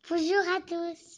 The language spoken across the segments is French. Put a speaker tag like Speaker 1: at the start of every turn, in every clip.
Speaker 1: Bonjour à tous.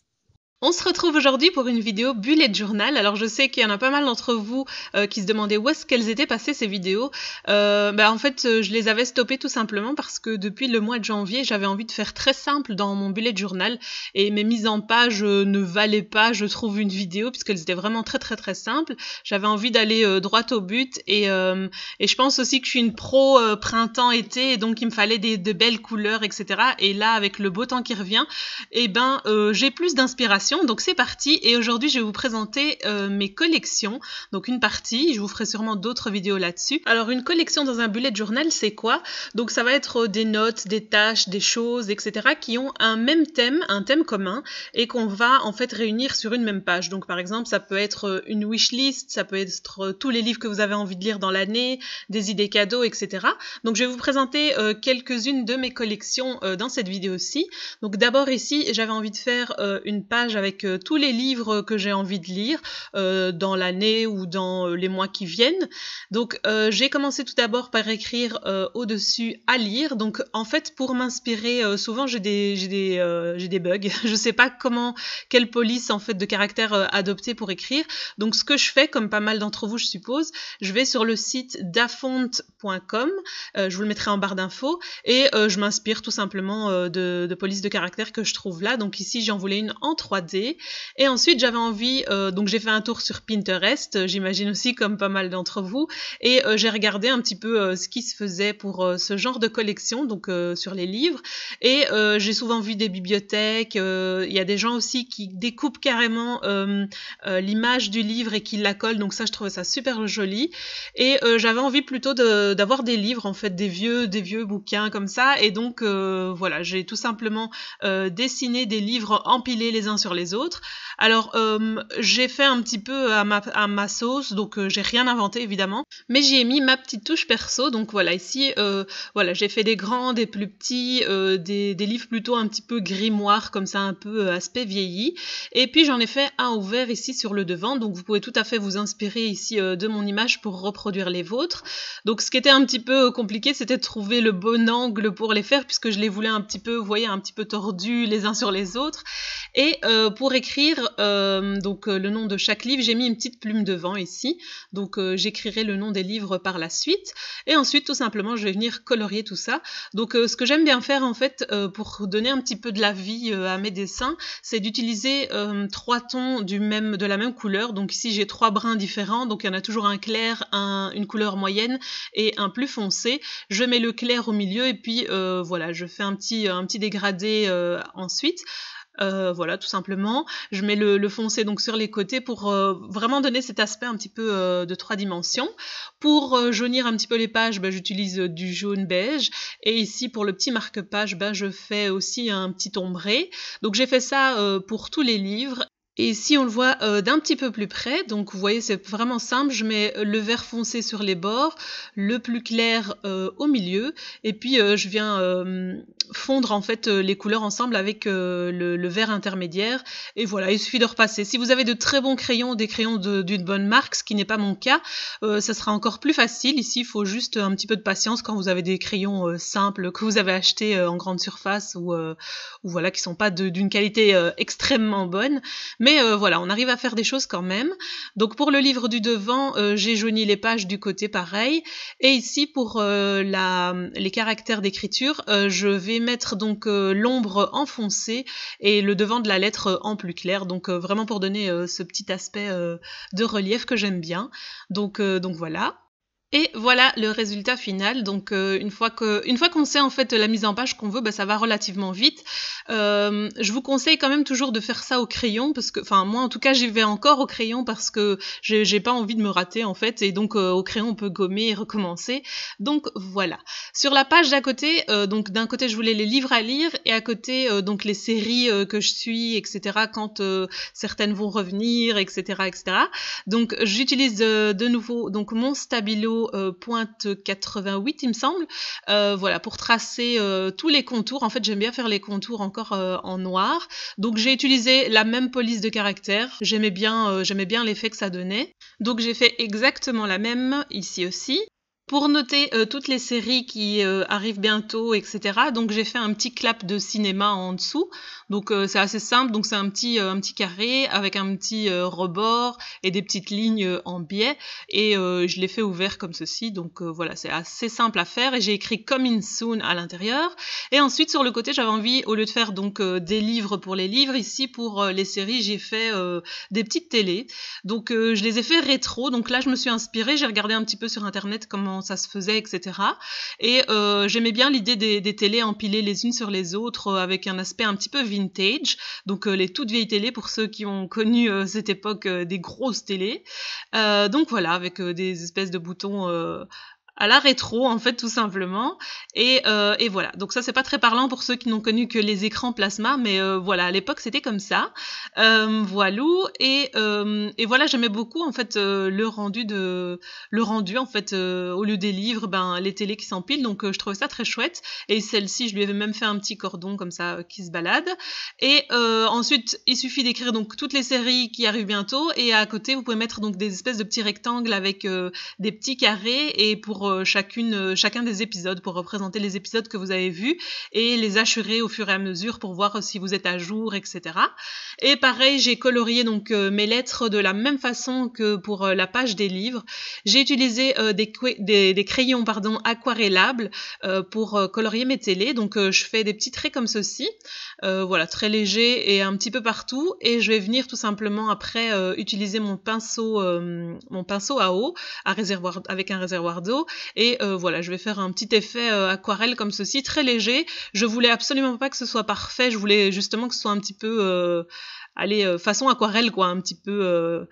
Speaker 2: On se retrouve aujourd'hui pour une vidéo bullet journal. Alors je sais qu'il y en a pas mal d'entre vous qui se demandaient où est-ce qu'elles étaient passées ces vidéos. En fait je les avais stoppées tout simplement parce que depuis le mois de janvier j'avais envie de faire très simple dans mon bullet journal et mes mises en page ne valaient pas, je trouve, une vidéo puisqu'elles étaient vraiment très simples. J'avais envie d'aller droit au but et je pense aussi que je suis une pro printemps-été et donc il me fallait de belles couleurs, etc. Et là avec le beau temps qui revient, j'ai plus d'inspiration. Donc c'est parti, et aujourd'hui je vais vous présenter mes collections. Donc une partie, je vous ferai sûrement d'autres vidéos là-dessus. Alors une collection dans un bullet journal, c'est quoi? Donc ça va être des notes, des tâches, des choses, etc. qui ont un même thème, un thème commun, et qu'on va en fait réunir sur une même page. Donc par exemple ça peut être une wishlist, ça peut être tous les livres que vous avez envie de lire dans l'année, des idées cadeaux, etc. Donc je vais vous présenter quelques-unes de mes collections dans cette vidéo-ci. Donc d'abord ici j'avais envie de faire une page avec tous les livres que j'ai envie de lire dans l'année ou dans les mois qui viennent. Donc j'ai commencé tout d'abord par écrire au-dessus à lire. Donc en fait pour m'inspirer, souvent j'ai des bugs. Je sais pas quelle police en fait de caractère adopter pour écrire. Donc ce que je fais, comme pas mal d'entre vous je suppose, je vais sur le site dafont.com, je vous le mettrai en barre d'infos, et je m'inspire tout simplement de polices de caractère que je trouve là. Donc ici j'en voulais une en 3D. Et ensuite j'avais envie, donc j'ai fait un tour sur Pinterest, j'imagine aussi comme pas mal d'entre vous, et j'ai regardé un petit peu ce qui se faisait pour ce genre de collection, donc sur les livres, et j'ai souvent vu des bibliothèques, il y a des gens aussi qui découpent carrément l'image du livre et qui la collent, donc ça je trouvais ça super joli, et j'avais envie plutôt d'avoir des livres, en fait, des vieux bouquins comme ça, et donc voilà, j'ai tout simplement dessiné des livres empilés les uns sur les autres. Alors j'ai fait un petit peu à ma sauce, donc j'ai rien inventé évidemment, mais j'y ai mis ma petite touche perso. Donc voilà, ici voilà, j'ai fait des grands, des plus petits, des livres plutôt un petit peu grimoire comme ça, un peu aspect vieilli, et puis j'en ai fait un ouvert ici sur le devant. Donc vous pouvez tout à fait vous inspirer ici de mon image pour reproduire les vôtres. Donc ce qui était un petit peu compliqué, c'était de trouver le bon angle pour les faire, puisque je les voulais un petit peu, vous voyez, un petit peu tordus les uns sur les autres. Et pour écrire le nom de chaque livre, j'ai mis une petite plume devant ici. Donc j'écrirai le nom des livres par la suite. Et ensuite, tout simplement, je vais venir colorier tout ça. Donc ce que j'aime bien faire, en fait, pour donner un petit peu de la vie à mes dessins, c'est d'utiliser 3 tons de la même couleur. Donc ici, j'ai 3 brins différents. Donc il y en a toujours un clair, une couleur moyenne et un plus foncé. Je mets le clair au milieu et puis voilà, je fais un petit dégradé ensuite. Voilà, tout simplement. Je mets le foncé donc sur les côtés pour vraiment donner cet aspect un petit peu de 3 dimensions. Pour jaunir un petit peu les pages, j'utilise du jaune beige. Et ici, pour le petit marque-page, je fais aussi un petit ombré. Donc j'ai fait ça pour tous les livres. Et ici on le voit d'un petit peu plus près, donc vous voyez c'est vraiment simple, je mets le vert foncé sur les bords, le plus clair au milieu, et puis je viens fondre en fait les couleurs ensemble avec le vert intermédiaire, et voilà, il suffit de repasser. Si vous avez de très bons crayons, des crayons d'une bonne marque, ce qui n'est pas mon cas, ça sera encore plus facile. Ici il faut juste un petit peu de patience quand vous avez des crayons simples que vous avez achetés en grande surface ou voilà, qui sont pas d'une qualité extrêmement bonne. Mais voilà, on arrive à faire des choses quand même. Donc pour le livre du devant, j'ai jauni les pages du côté pareil. Et ici pour les caractères d'écriture, je vais mettre donc l'ombre en foncé et le devant de la lettre en plus clair. Donc vraiment pour donner ce petit aspect de relief que j'aime bien. Donc voilà. Et voilà le résultat final. Donc une fois qu'on sait en fait la mise en page qu'on veut, ça va relativement vite. Je vous conseille quand même toujours de faire ça au crayon, parce que, enfin moi en tout cas j'y vais encore au crayon parce que j'ai pas envie de me rater en fait, et donc au crayon on peut gommer et recommencer. Donc voilà. Sur la page d'à côté, donc d'un côté je voulais les livres à lire, et à côté donc les séries que je suis, etc. quand certaines vont revenir, etc. Donc j'utilise de nouveau donc mon stabilo pointe 88 il me semble, voilà, pour tracer tous les contours. En fait j'aime bien faire les contours encore en noir, donc j'ai utilisé la même police de caractère. J'aimais bien l'effet que ça donnait, donc j'ai fait exactement la même ici aussi. Pour noter toutes les séries qui arrivent bientôt, etc. Donc j'ai fait un petit clap de cinéma en dessous. Donc c'est assez simple. Donc c'est un petit carré avec un petit rebord et des petites lignes en biais. Et je l'ai fait ouvert comme ceci. Donc voilà, c'est assez simple à faire. Et j'ai écrit Coming Soon à l'intérieur. Et ensuite sur le côté, j'avais envie, au lieu de faire donc des livres pour les livres, ici pour les séries, j'ai fait des petites télés. Donc je les ai fait rétro. Donc là, je me suis inspirée. J'ai regardé un petit peu sur internet comment ça se faisait, etc. Et j'aimais bien l'idée des télés empilées les unes sur les autres avec un aspect un petit peu vintage. Donc les toutes vieilles télés pour ceux qui ont connu cette époque des grosses télés. Donc voilà, avec des espèces de boutons à la rétro en fait tout simplement et voilà, donc ça c'est pas très parlant pour ceux qui n'ont connu que les écrans plasma, mais voilà, à l'époque c'était comme ça. Voilou, et voilà, j'aimais beaucoup en fait le rendu en fait au lieu des livres, ben les télés qui s'empilent, donc je trouvais ça très chouette. Et celle-ci je lui avais même fait un petit cordon comme ça qui se balade. Et ensuite il suffit d'écrire donc toutes les séries qui arrivent bientôt, et à côté vous pouvez mettre donc des espèces de petits rectangles avec des petits carrés, et pour chacun des épisodes, pour représenter les épisodes que vous avez vus et les assurer au fur et à mesure pour voir si vous êtes à jour, etc. Et pareil, j'ai colorié donc mes lettres de la même façon que pour la page des livres. J'ai utilisé des crayons aquarellables pour colorier mes télés. Donc je fais des petits traits comme ceci, voilà, très légers et un petit peu partout. Et je vais venir tout simplement après utiliser mon pinceau à eau avec un réservoir d'eau. Et voilà, je vais faire un petit effet aquarelle comme ceci, très léger. Je voulais absolument pas que ce soit parfait, je voulais justement que ce soit un petit peu façon aquarelle quoi, un petit peu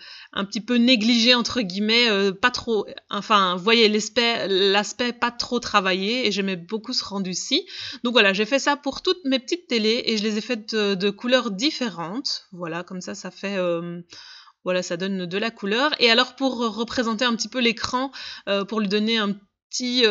Speaker 2: négligé entre guillemets, pas trop, enfin vous voyez l'aspect pas trop travaillé, et j'aimais beaucoup ce rendu-ci. Donc voilà, j'ai fait ça pour toutes mes petites télés et je les ai faites de couleurs différentes. Voilà, comme ça fait voilà, ça donne de la couleur. Et alors pour représenter un petit peu l'écran, pour lui donner un petit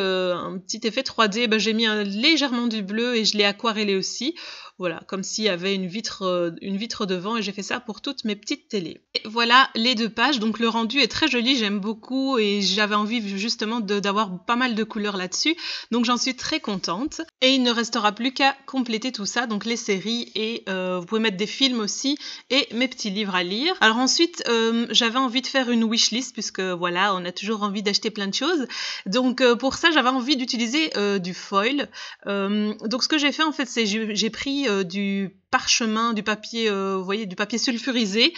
Speaker 2: effet 3D, ben, j'ai mis légèrement du bleu et je l'ai aquarellé aussi. Voilà, comme s'il y avait une vitre devant, et j'ai fait ça pour toutes mes petites télés. Et voilà les deux pages, donc le rendu est très joli, j'aime beaucoup, et j'avais envie justement d'avoir pas mal de couleurs là-dessus, donc j'en suis très contente. Et il ne restera plus qu'à compléter tout ça, donc les séries, et vous pouvez mettre des films aussi, et mes petits livres à lire. Alors ensuite, j'avais envie de faire une wishlist, puisque voilà, on a toujours envie d'acheter plein de choses, donc pour ça j'avais envie d'utiliser du foil. Donc ce que j'ai fait en fait, c'est j'ai pris du parchemin, du papier, vous voyez, du papier sulfurisé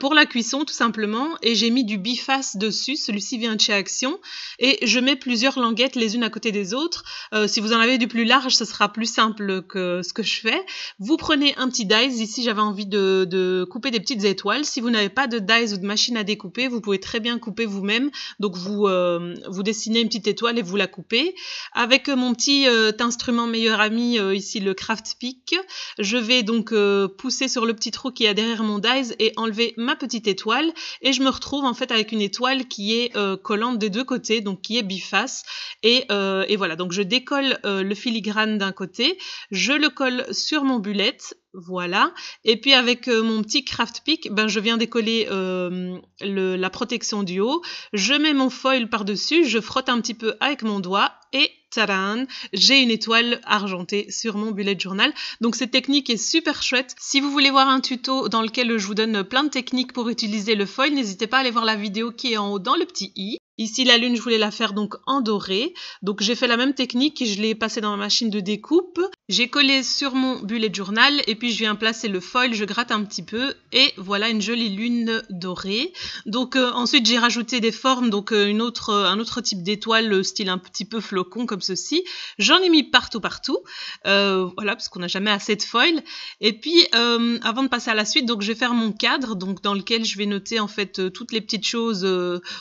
Speaker 2: pour la cuisson tout simplement, et j'ai mis du biface dessus. Celui-ci vient de chez Action, et je mets plusieurs languettes les unes à côté des autres. Si vous en avez du plus large, ce sera plus simple que ce que je fais. Vous prenez un petit dies. Ici j'avais envie de couper des petites étoiles. Si vous n'avez pas de dies ou de machine à découper, vous pouvez très bien couper vous-même. Donc vous dessinez une petite étoile et vous la coupez. Avec mon petit instrument meilleur ami, ici le Craft Pick, je vais donc pousser sur le petit trou qui est derrière mon dies et enlever ma petite étoile, et je me retrouve en fait avec une étoile qui est collante des deux côtés, donc qui est biface. Et voilà, donc je décolle le filigrane d'un côté, je le colle sur mon bullet. Voilà, et puis avec mon petit Craft Pick, ben, je viens décoller la protection du haut, je mets mon foil par-dessus, je frotte un petit peu avec mon doigt, et tadam, j'ai une étoile argentée sur mon bullet journal. Donc cette technique est super chouette. Si vous voulez voir un tuto dans lequel je vous donne plein de techniques pour utiliser le foil, n'hésitez pas à aller voir la vidéo qui est en haut dans le petit i. Ici, la lune, je voulais la faire donc en doré. Donc j'ai fait la même technique et je l'ai passée dans ma machine de découpe. J'ai collé sur mon bullet journal, et puis je viens placer le foil, je gratte un petit peu, et voilà une jolie lune dorée. Donc ensuite j'ai rajouté des formes, donc un autre type d'étoile, style un petit peu flocon comme ceci. J'en ai mis partout, voilà, parce qu'on n'a jamais assez de foil. Et puis avant de passer à la suite, donc je vais faire mon cadre, donc dans lequel je vais noter en fait toutes les petites choses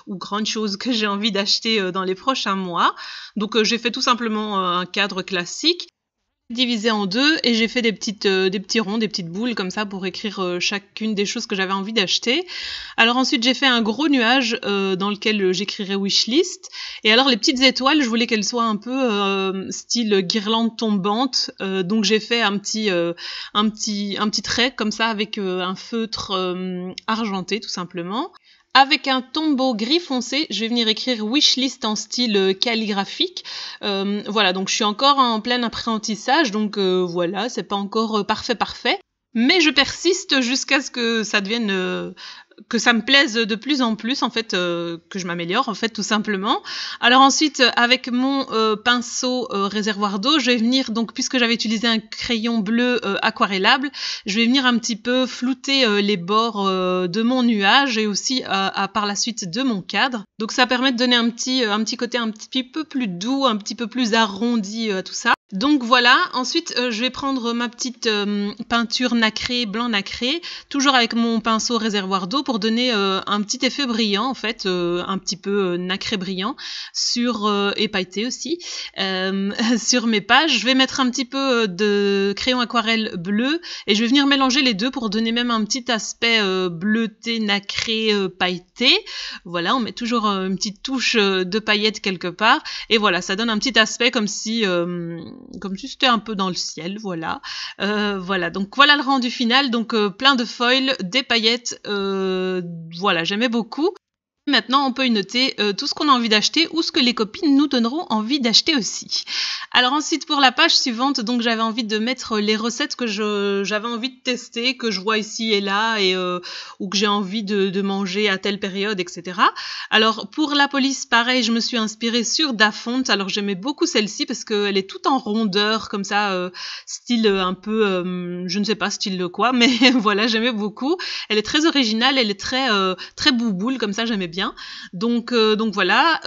Speaker 2: ou grandes choses que j'ai envie d'acheter dans les prochains mois. Donc j'ai fait tout simplement un cadre classique, divisé en deux, et j'ai fait des petits ronds, des petites boules comme ça pour écrire chacune des choses que j'avais envie d'acheter. Alors ensuite j'ai fait un gros nuage dans lequel j'écrirai wishlist, et alors les petites étoiles, je voulais qu'elles soient un peu style guirlande tombante, donc j'ai fait un petit trait comme ça avec un feutre argenté tout simplement. Avec un tombeau gris foncé, je vais venir écrire wishlist en style calligraphique. Voilà, donc je suis encore en plein apprentissage, donc voilà, c'est pas encore parfait. Mais je persiste jusqu'à ce que ça devienne... que ça me plaise de plus en plus, en fait, que je m'améliore, en fait, tout simplement. Alors ensuite, avec mon pinceau réservoir d'eau, je vais venir, donc, puisque j'avais utilisé un crayon bleu aquarellable, je vais venir un petit peu flouter les bords de mon nuage et aussi par la suite de mon cadre. Donc ça permet de donner un petit côté un petit peu plus doux, un petit peu plus arrondi à tout ça. Donc voilà, ensuite je vais prendre ma petite peinture nacrée, blanc nacré, toujours avec mon pinceau réservoir d'eau pour donner un petit effet brillant en fait, un petit peu nacré brillant sur et pailleté aussi sur mes pages. Je vais mettre un petit peu de crayon aquarelle bleu et je vais venir mélanger les deux pour donner même un petit aspect bleuté, nacré, pailleté. Voilà, on met toujours une petite touche de paillettes quelque part et voilà, ça donne un petit aspect comme si c'était un peu dans le ciel, voilà. Voilà, donc voilà le rendu final, donc plein de foil, des paillettes, voilà, j'aimais beaucoup. Maintenant, on peut y noter tout ce qu'on a envie d'acheter ou ce que les copines nous donneront envie d'acheter aussi. Alors ensuite, pour la page suivante, donc j'avais envie de mettre les recettes que j'avais envie de tester, que je vois ici et là, et ou que j'ai envie de manger à telle période, etc. Alors pour la police, pareil, je me suis inspirée sur Dafont. Alors j'aimais beaucoup celle-ci parce qu'elle est toute en rondeur, comme ça, style un peu, je ne sais pas style de quoi, mais voilà, j'aimais beaucoup. Elle est très originale, elle est très bouboule, comme ça, j'aimais bien. Donc voilà,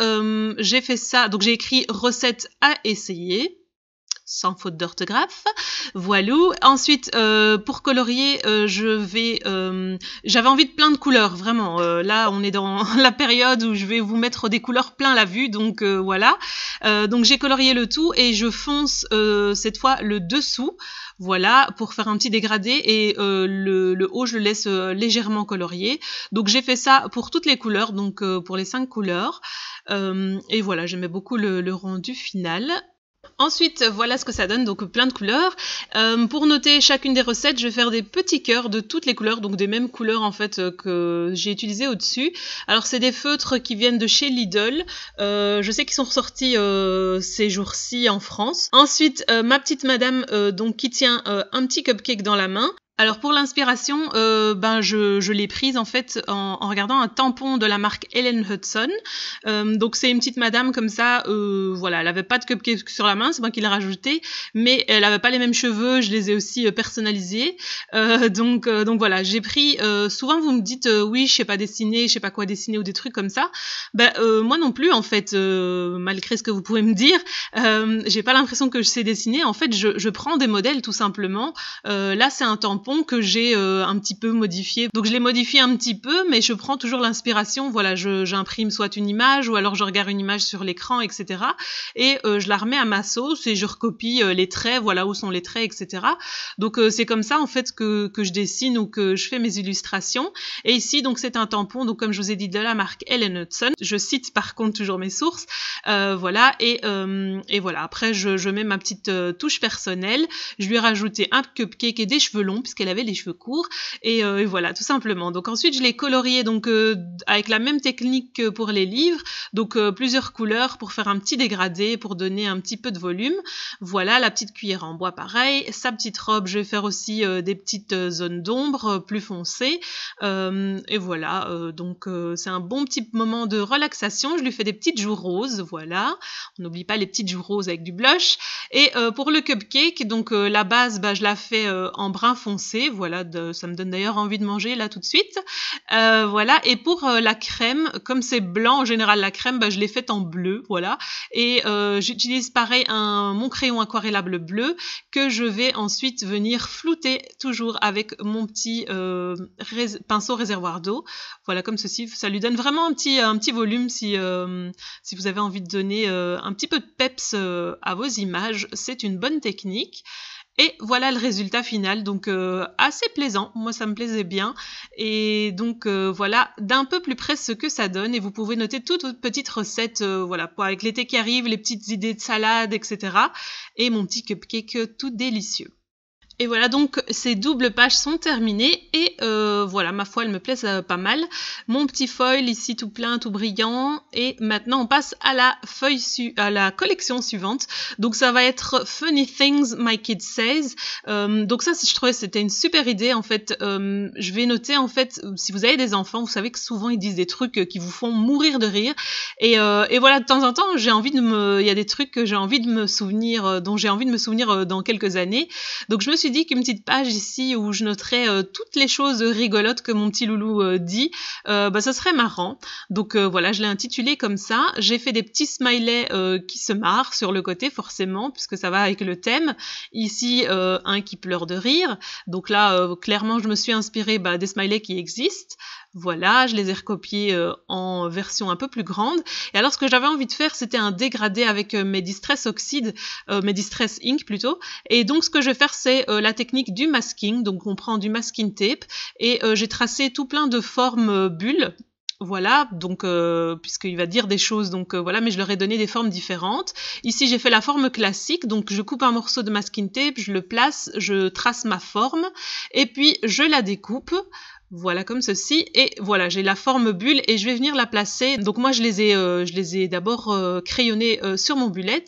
Speaker 2: j'ai fait ça. Donc j'ai écrit recette à essayer, sans faute d'orthographe. Voilà. Ensuite, pour colorier, j'avais envie de plein de couleurs, vraiment. Là, on est dans la période où je vais vous mettre des couleurs plein la vue, donc voilà. Donc j'ai colorié le tout et je fonce cette fois le dessous. Voilà, pour faire un petit dégradé et le haut, je le laisse légèrement colorié. Donc j'ai fait ça pour toutes les couleurs, donc pour les 5 couleurs. Et voilà, j'aimais beaucoup le rendu final. Ensuite, voilà ce que ça donne, donc plein de couleurs. Pour noter chacune des recettes, je vais faire des petits cœurs de toutes les couleurs, donc des mêmes couleurs en fait que j'ai utilisées au-dessus. Alors c'est des feutres qui viennent de chez Lidl. Je sais qu'ils sont ressortis ces jours-ci en France. Ensuite, ma petite madame donc qui tient un petit cupcake dans la main. Alors pour l'inspiration, je l'ai prise en fait en regardant un tampon de la marque Helen Hudson. Donc c'est une petite madame comme ça, voilà, elle avait pas de cupcake sur la main, c'est moi qui l'ai rajouté, mais elle avait pas les mêmes cheveux, je les ai aussi personnalisés. Donc voilà, j'ai pris. Souvent vous me dites oui, je sais pas dessiner, je sais pas quoi dessiner ou des trucs comme ça. Moi non plus en fait, malgré ce que vous pouvez me dire, j'ai pas l'impression que je sais dessiner. En fait, je prends des modèles tout simplement. Là c'est un tampon que j'ai un petit peu modifié. Donc je l'ai modifié un petit peu, mais je prends toujours l'inspiration. Voilà, j'imprime soit une image ou alors je regarde une image sur l'écran, etc. Et je la remets à ma sauce et je recopie les traits, voilà où sont les traits, etc. Donc c'est comme ça en fait que je dessine ou que je fais mes illustrations. Et ici, donc c'est un tampon, donc comme je vous ai dit, de la marque Helen Hudson. Je cite par contre toujours mes sources. Voilà, et voilà. Après, je mets ma petite touche personnelle. Je lui ai rajouté un cupcake et des cheveux longs, puisqu'elle avait les cheveux courts, et voilà, tout simplement. Donc ensuite, je l'ai colorié donc avec la même technique que pour les livres, donc plusieurs couleurs pour faire un petit dégradé, pour donner un petit peu de volume. Voilà, la petite cuillère en bois, pareil. Sa petite robe, je vais faire aussi des petites zones d'ombre plus foncées, et voilà, donc c'est un bon petit moment de relaxation. Je lui fais des petites joues roses, voilà. On n'oublie pas les petites joues roses avec du blush. Et pour le cupcake, donc la base, je la fais en brun foncé, voilà, ça me donne d'ailleurs envie de manger là tout de suite. Voilà, et pour la crème, comme c'est blanc en général la crème, je l'ai faite en bleu, voilà. Et j'utilise pareil mon crayon aquarellable bleu que je vais ensuite venir flouter toujours avec mon petit pinceau réservoir d'eau. Voilà, comme ceci, ça lui donne vraiment un petit volume si vous avez envie de donner un petit peu de peps à vos images, c'est une bonne technique. Et voilà le résultat final, donc assez plaisant, moi ça me plaisait bien. Et donc voilà d'un peu plus près ce que ça donne, et vous pouvez noter toutes vos petites recettes, voilà, avec l'été qui arrive, les petites idées de salade, etc. Et mon petit cupcake tout délicieux. Et voilà, donc ces doubles pages sont terminées et voilà, ma foi, elles me plaisent pas mal. Mon petit foil ici tout plein, tout brillant. Et maintenant, on passe à à la collection suivante. Donc ça va être Funny Things My Kid Says. Donc ça, je trouvais que c'était une super idée. En fait, je vais noter, en fait, si vous avez des enfants, vous savez que souvent ils disent des trucs qui vous font mourir de rire. Et voilà, de temps en temps, il y a des trucs que j'ai envie de me souvenir, dont j'ai envie de me souvenir dans quelques années. Donc je me suis dit qu'une petite page ici où je noterais toutes les choses rigolotes que mon petit loulou dit, ça serait marrant. Donc voilà, je l'ai intitulé comme ça. J'ai fait des petits smileys qui se marrent sur le côté forcément, puisque ça va avec le thème. Ici, un qui pleure de rire. Donc là, clairement, je me suis inspirée des smileys qui existent. Voilà, je les ai recopiés en version un peu plus grande. Et alors, ce que j'avais envie de faire, c'était un dégradé avec mes Distress Oxide, mes Distress Ink plutôt. Et donc, ce que je vais faire, c'est la technique du masking. Donc, on prend du masking tape et j'ai tracé tout plein de formes bulles. Voilà, donc puisqu'il va dire des choses, donc voilà, mais je leur ai donné des formes différentes. Ici, j'ai fait la forme classique, donc je coupe un morceau de masking tape, je le place, je trace ma forme, et puis je la découpe. Voilà, comme ceci. Et voilà, j'ai la forme bulle et je vais venir la placer. Donc moi, je les ai d'abord crayonnés sur mon bullet.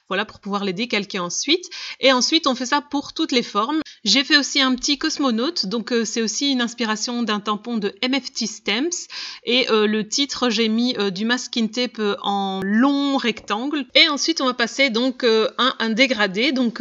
Speaker 2: Voilà, pour pouvoir les décalquer ensuite. Et ensuite, on fait ça pour toutes les formes. J'ai fait aussi un petit cosmonaute. Donc c'est aussi une inspiration d'un tampon de MFT Stamps. Et le titre, j'ai mis du masking tape en long rectangle. Et ensuite, on va passer donc à un dégradé. Donc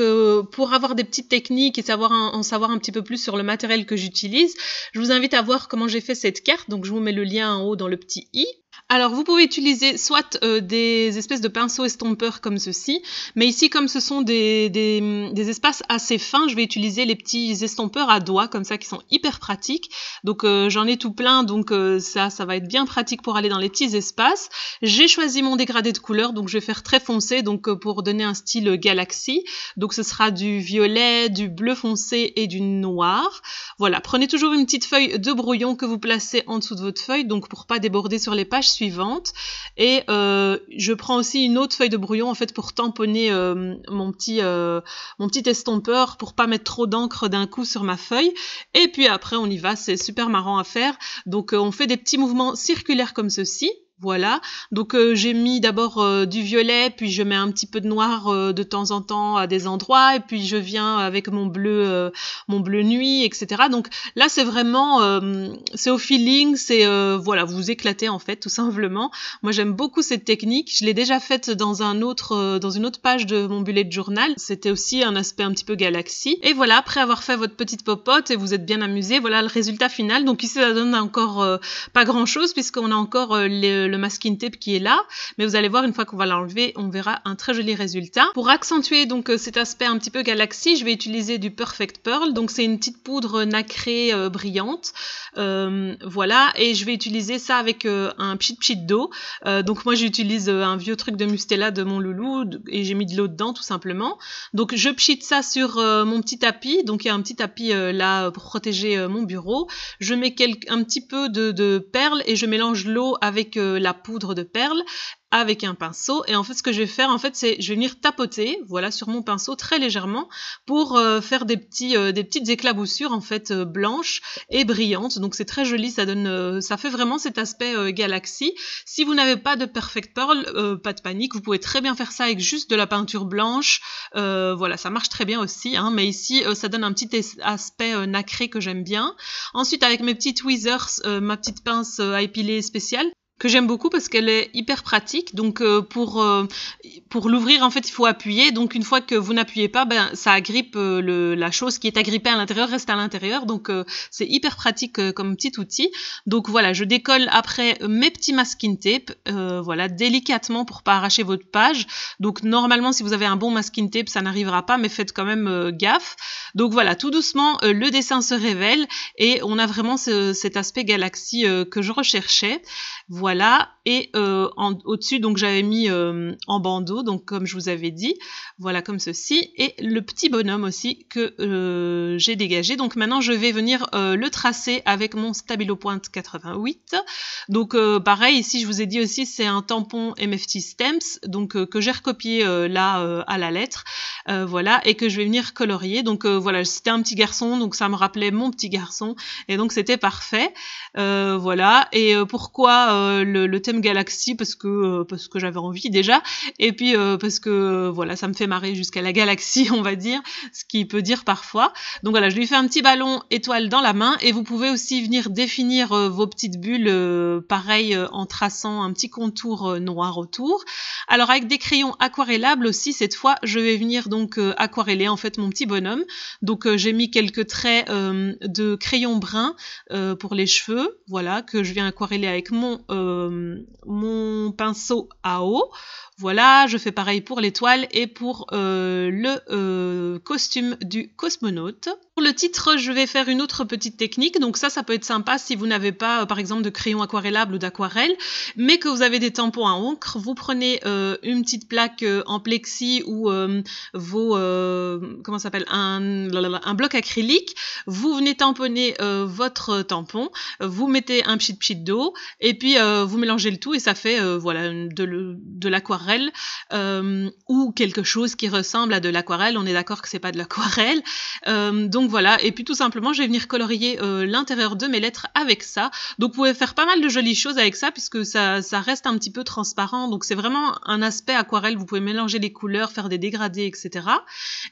Speaker 2: pour avoir des petites techniques et en savoir un petit peu plus sur le matériel que j'utilise, je vous invite à voir comment j'ai fait cette carte. Donc je vous mets le lien en haut dans le petit i. Alors vous pouvez utiliser soit des espèces de pinceaux estompeurs comme ceci, mais ici comme ce sont des espaces assez fins, je vais utiliser les petits estompeurs à doigts comme ça qui sont hyper pratiques. Donc j'en ai tout plein, donc ça va être bien pratique pour aller dans les petits espaces. J'ai choisi mon dégradé de couleur, donc je vais faire très foncé, donc pour donner un style galaxie. Donc ce sera du violet, du bleu foncé et du noir. Voilà, prenez toujours une petite feuille de brouillon que vous placez en dessous de votre feuille, donc pour pas déborder sur les pages suivante. Et je prends aussi une autre feuille de brouillon en fait pour tamponner mon petit estompeur pour pas mettre trop d'encre d'un coup sur ma feuille. Et puis après on y va, c'est super marrant à faire. Donc on fait des petits mouvements circulaires comme ceci. Voilà, donc j'ai mis d'abord du violet, puis je mets un petit peu de noir de temps en temps à des endroits, et puis je viens avec mon bleu nuit, etc. Donc là c'est vraiment, c'est au feeling, c'est voilà, vous vous éclatez en fait tout simplement. Moi j'aime beaucoup cette technique, je l'ai déjà faite dans une autre page de mon bullet journal. C'était aussi un aspect un petit peu galaxie. Et voilà, après avoir fait votre petite popote et vous êtes bien amusé, voilà le résultat final. Donc ici ça donne encore pas grand chose puisqu'on a encore le masking tape qui est là, mais vous allez voir une fois qu'on va l'enlever, on verra un très joli résultat. Pour accentuer donc cet aspect un petit peu galaxie, je vais utiliser du Perfect Pearl, donc c'est une petite poudre nacrée brillante, voilà, et je vais utiliser ça avec un pchit d'eau. Donc moi j'utilise un vieux truc de Mustela de mon loulou et j'ai mis de l'eau dedans tout simplement. Donc je pchite ça sur mon petit tapis, donc il y a un petit tapis là pour protéger mon bureau. Je mets un petit peu de perles et je mélange l'eau avec la poudre de perles avec un pinceau, et en fait ce que je vais faire en fait c'est je vais venir tapoter voilà sur mon pinceau très légèrement pour faire des petites éclaboussures en fait blanches et brillantes. Donc c'est très joli, ça fait vraiment cet aspect galaxie. Si vous n'avez pas de Perfect Pearl, pas de panique, vous pouvez très bien faire ça avec juste de la peinture blanche, voilà, ça marche très bien aussi hein, mais ici ça donne un petit aspect nacré que j'aime bien. Ensuite avec mes petits tweezers, ma petite pince à épiler spéciale que j'aime beaucoup parce qu'elle est hyper pratique. Donc pour l'ouvrir en fait il faut appuyer, donc une fois que vous n'appuyez pas, ça agrippe la chose qui est agrippée à l'intérieur reste à l'intérieur, donc c'est hyper pratique comme petit outil. Donc voilà, je décolle après mes petits masking tape, voilà, délicatement pour pas arracher votre page. Donc normalement si vous avez un bon masking tape ça n'arrivera pas, mais faites quand même gaffe. Donc voilà, tout doucement le dessin se révèle et on a vraiment cet aspect galaxie que je recherchais. Voilà. voilà, et au-dessus donc j'avais mis en bandeau, donc comme je vous avais dit, voilà comme ceci, et le petit bonhomme aussi que j'ai dégagé. Donc maintenant je vais venir le tracer avec mon Stabilo Point 88. Donc pareil, ici je vous ai dit aussi c'est un tampon MFT Stamps, donc que j'ai recopié là à la lettre, voilà, et que je vais venir colorier. Donc voilà, c'était un petit garçon, donc ça me rappelait mon petit garçon, et donc c'était parfait. Voilà, et pourquoi le thème galaxie, parce que j'avais envie déjà, et puis parce que voilà, ça me fait marrer jusqu'à la galaxie, on va dire, ce qui peut dire parfois. Donc voilà, je lui fais un petit ballon étoile dans la main, et vous pouvez aussi venir définir vos petites bulles, pareil, en traçant un petit contour noir autour. Alors avec des crayons aquarellables aussi, cette fois, je vais venir donc aquareller en fait mon petit bonhomme. Donc j'ai mis quelques traits de crayon brun pour les cheveux, voilà, que je viens aquareller avec mon pinceau à eau. Voilà, je fais pareil pour l'étoile et pour le costume du cosmonaute. Pour le titre, je vais faire une autre petite technique. Donc ça peut être sympa si vous n'avez pas, par exemple, de crayon aquarellable ou d'aquarelle, mais que vous avez des tampons à encre. Vous prenez une petite plaque en plexi ou comment ça s'appelle, un bloc acrylique. Vous venez tamponner votre tampon, vous mettez un pchit d'eau et puis vous mélangez le tout et ça fait voilà de l'aquarelle. Ou quelque chose qui ressemble à de l'aquarelle, on est d'accord que c'est pas de l'aquarelle, donc voilà, et puis tout simplement je vais venir colorier l'intérieur de mes lettres avec ça. Donc vous pouvez faire pas mal de jolies choses avec ça puisque ça reste un petit peu transparent, donc c'est vraiment un aspect aquarelle, vous pouvez mélanger les couleurs, faire des dégradés, etc.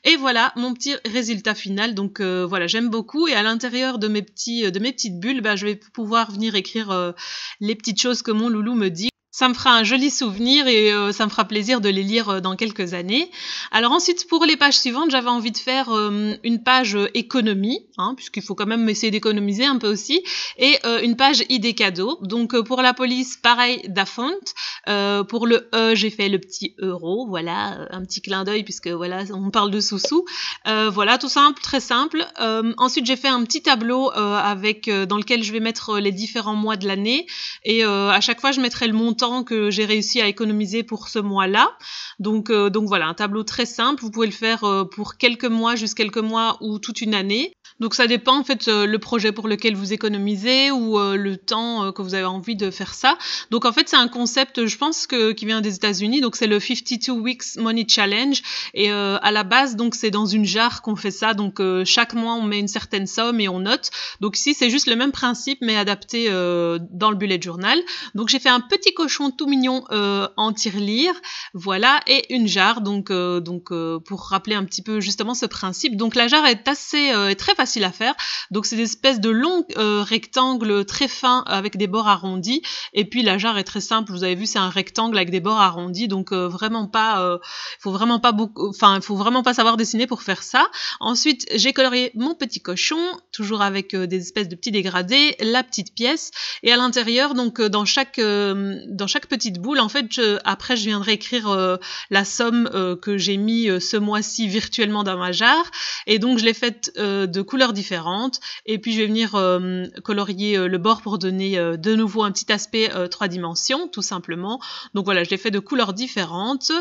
Speaker 2: Et voilà mon petit résultat final. Donc voilà, j'aime beaucoup, et à l'intérieur de mes petites bulles, je vais pouvoir venir écrire les petites choses que mon loulou me dit. Ça me fera un joli souvenir et ça me fera plaisir de les lire dans quelques années. Alors ensuite, pour les pages suivantes, j'avais envie de faire une page économie, hein, puisqu'il faut quand même essayer d'économiser un peu aussi, et une page idée cadeau. Donc pour la police, pareil, Dafont. Pour le E, j'ai fait le petit euro, voilà, un petit clin d'œil puisque voilà, on parle de sous-sous. Voilà, tout simple, très simple. Ensuite, j'ai fait un petit tableau dans lequel je vais mettre les différents mois de l'année, et à chaque fois, je mettrai le montant que j'ai réussi à économiser pour ce mois-là. Donc voilà, un tableau très simple. Vous pouvez le faire pour quelques mois, juste quelques mois ou toute une année. Donc ça dépend en fait le projet pour lequel vous économisez ou le temps que vous avez envie de faire ça. Donc en fait c'est un concept, je pense qui vient des États-Unis. Donc c'est le 52 Weeks Money Challenge, et à la base donc c'est dans une jarre qu'on fait ça. Donc chaque mois on met une certaine somme et on note. Donc ici c'est juste le même principe mais adapté dans le bullet journal. Donc j'ai fait un petit cochon tout mignon en tirelire, voilà, et une jarre. Donc pour rappeler un petit peu justement ce principe. Donc la jarre est très facile à faire. Donc c'est des espèces de longs rectangles très fins avec des bords arrondis, et puis la jarre est très simple, vous avez vu, c'est un rectangle avec des bords arrondis, donc vraiment pas il faut vraiment pas savoir dessiner pour faire ça. Ensuite j'ai colorié mon petit cochon, toujours avec des espèces de petits dégradés, la petite pièce, et à l'intérieur donc dans chaque petite boule en fait après je viendrai écrire la somme que j'ai mis ce mois-ci virtuellement dans ma jarre, et donc je l'ai faite de couleurs différentes, et puis je vais venir colorier le bord pour donner de nouveau un petit aspect 3 dimensions tout simplement. Donc voilà, je l'ai fait de couleurs différentes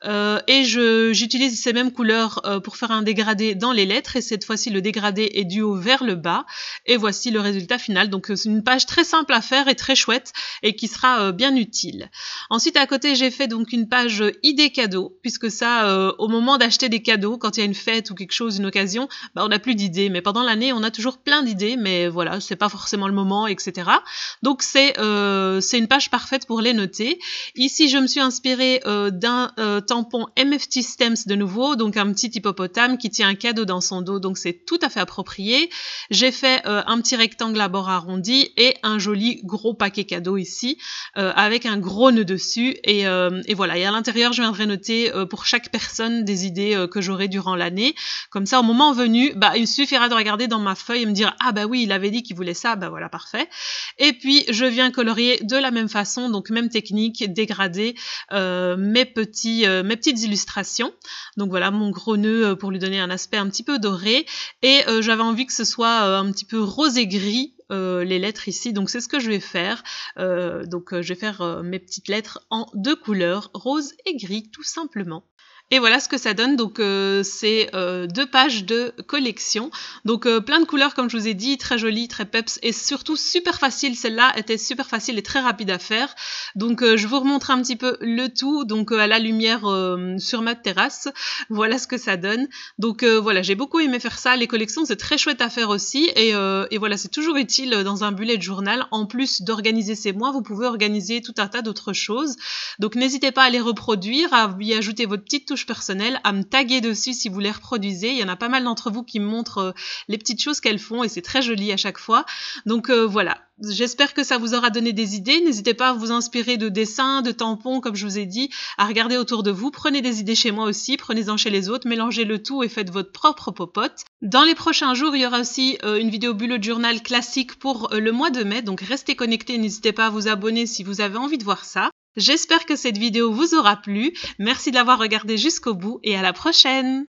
Speaker 2: et j'utilise ces mêmes couleurs pour faire un dégradé dans les lettres, et cette fois-ci le dégradé est du haut vers le bas, et voici le résultat final. Donc c'est une page très simple à faire et très chouette et qui sera bien utile. Ensuite à côté j'ai fait donc une page idée cadeau, puisque ça au moment d'acheter des cadeaux, quand il y a une fête ou quelque chose, une occasion, on n'a plus d'idées, mais pendant l'année on a toujours plein d'idées, mais voilà, c'est pas forcément le moment, etc. Donc c'est une page parfaite pour les noter. Ici je me suis inspirée d'un tampon MFT Stamps de nouveau, donc un petit hippopotame qui tient un cadeau dans son dos, donc c'est tout à fait approprié. J'ai fait un petit rectangle à bord arrondi et un joli gros paquet cadeau ici avec un gros nœud dessus, et voilà, et à l'intérieur je viendrai noter pour chaque personne des idées que j'aurai durant l'année. Comme ça au moment venu, il suffira pas de regarder dans ma feuille et me dire ah bah oui il avait dit qu'il voulait ça, bah voilà parfait. Et puis je viens colorier de la même façon, donc même technique, dégrader mes petites illustrations. Donc voilà mon gros nœud pour lui donner un aspect un petit peu doré, et j'avais envie que ce soit un petit peu rose et gris. Les lettres ici, donc c'est ce que je vais faire. Je vais faire mes petites lettres en 2 couleurs, rose et gris tout simplement. Et voilà ce que ça donne, donc c'est 2 pages de collection, donc plein de couleurs comme je vous ai dit, très jolies, très peps et surtout super facile. Celle-là était super facile et très rapide à faire, donc je vous remontre un petit peu le tout, donc à la lumière sur ma terrasse, voilà ce que ça donne. Donc voilà, j'ai beaucoup aimé faire ça, les collections c'est très chouette à faire aussi, et voilà c'est toujours utile dans un bullet journal. En plus d'organiser ces mois, vous pouvez organiser tout un tas d'autres choses, donc n'hésitez pas à les reproduire, à y ajouter votre petite touche personnelle, à me taguer dessus si vous les reproduisez. Il y en a pas mal d'entre vous qui me montrent les petites choses qu'elles font et c'est très joli à chaque fois. Donc voilà, j'espère que ça vous aura donné des idées. N'hésitez pas à vous inspirer de dessins, de tampons, comme je vous ai dit, à regarder autour de vous. Prenez des idées chez moi aussi, prenez-en chez les autres, mélangez le tout et faites votre propre popote. Dans les prochains jours, il y aura aussi une vidéo bullet journal classique pour le mois de mai, donc restez connectés, n'hésitez pas à vous abonner si vous avez envie de voir ça. J'espère que cette vidéo vous aura plu. Merci de l'avoir regardée jusqu'au bout et à la prochaine!